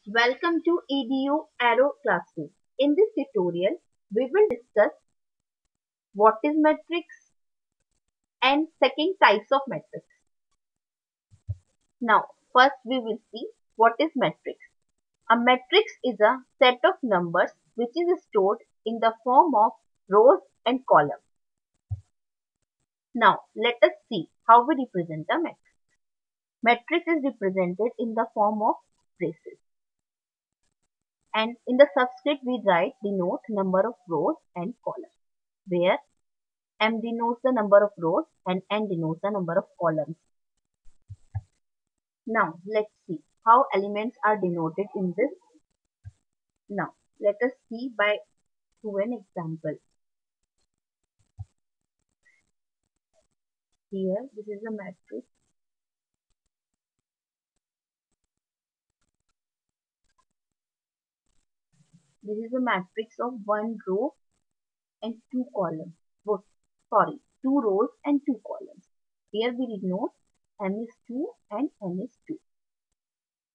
Welcome to EDU Aero Classroom. In this tutorial, we will discuss what is matrix and second types of matrix. Now, first we will see what is matrix. A matrix is a set of numbers which is stored in the form of rows and columns. Now, let us see how we represent a matrix. Matrix is represented in the form of braces. And in the subscript we denote number of rows and columns, where M denotes the number of rows and N denotes the number of columns. Now let's see how elements are denoted in this. Now let us see by through an example. Here this is a matrix. This is a matrix of one row and two columns. Oh, sorry, two rows and two columns. Here we denote M is 2 and N is 2.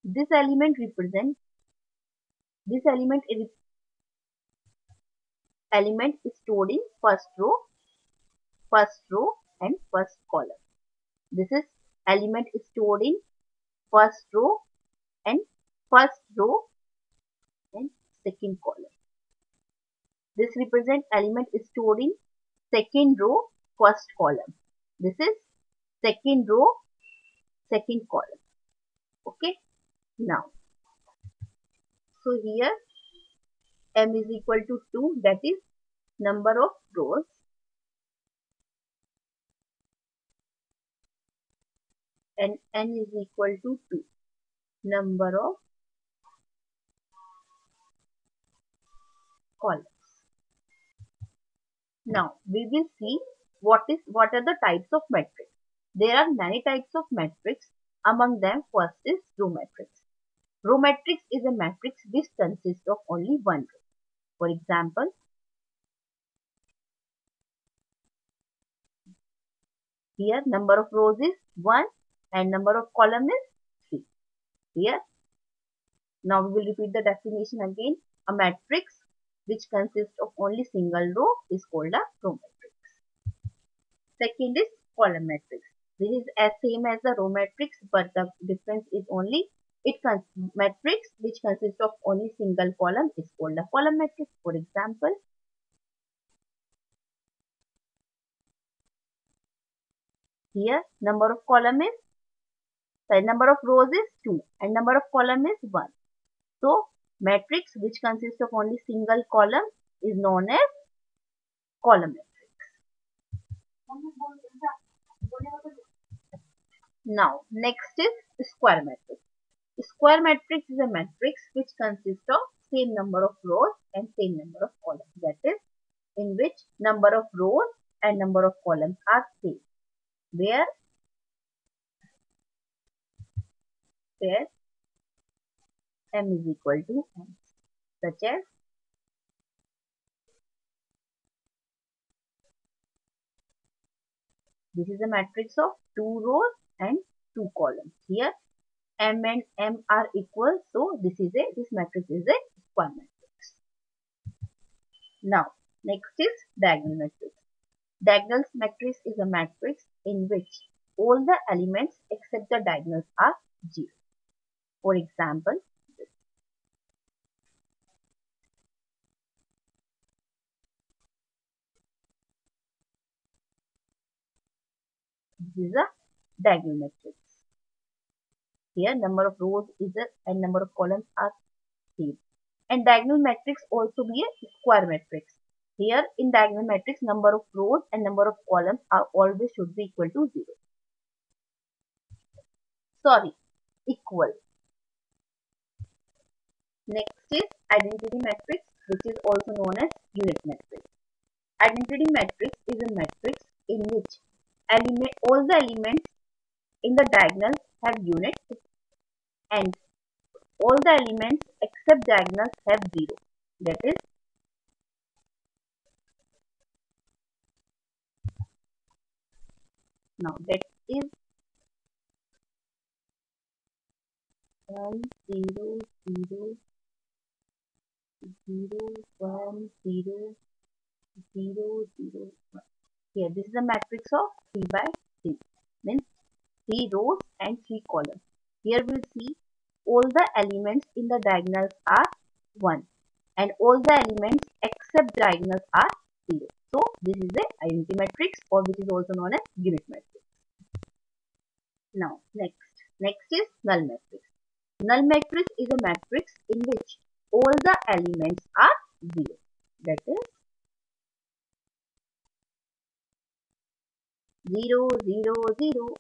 This element represents this element is stored in first row and first column. This is element is stored in first row and second column. This represent element is stored in second row, first column. This is second row, second column. Okay. Now, so here M is equal to 2, that is number of rows, and N is equal to 2, number of columns. Now we will see what are the types of matrix. There are many types of matrix. Among them, first is row matrix. Row matrix is a matrix which consists of only one row. For example, here number of rows is 1 and number of columns is 3. Here, now we will repeat the definition again. A matrix which consists of only single row is called a row matrix. Second is column matrix. This is as same as the row matrix, but the difference is only matrix which consists of only single column is called a column matrix. For example, here number of rows is 2 and number of column is 1. So matrix which consists of only single column is known as column matrix. Now next is square matrix. Square matrix is a matrix which consists of same number of rows and same number of columns. That is, in which number of rows and number of columns are same. Where M is equal to N. Such as this is a matrix of 2 rows and 2 columns. Here M and M are equal, so this matrix is a square matrix. Now next is diagonal matrix. Diagonal matrix is a matrix in which all the elements except the diagonals are 0. For example, this is a diagonal matrix. Here number of rows is and number of columns are same. And diagonal matrix also be a square matrix. Here in diagonal matrix, number of rows and number of columns are always should be equal to 0. Sorry, equal. Next is identity matrix, which is also known as unit matrix. Identity matrix is a matrix in which all the elements in the diagonal have units and all the elements except diagonals have 0. That is, now that is 1 0 0 0, 1, 0, 0, 0, 1. Here, this is a matrix of 3 by 3, means 3 rows and 3 columns. Here we'll see all the elements in the diagonals are 1 and all the elements except diagonals are 0. So, this is a identity matrix, or which is also known as unit matrix. Now, next is null matrix. Null matrix is a matrix in which all the elements are 0. That is 0, 0, 0,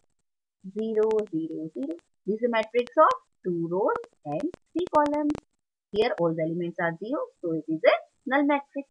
0, 0, 0. This is a matrix of 2 rows and 3 columns. Here all the elements are 0, so it is a null matrix.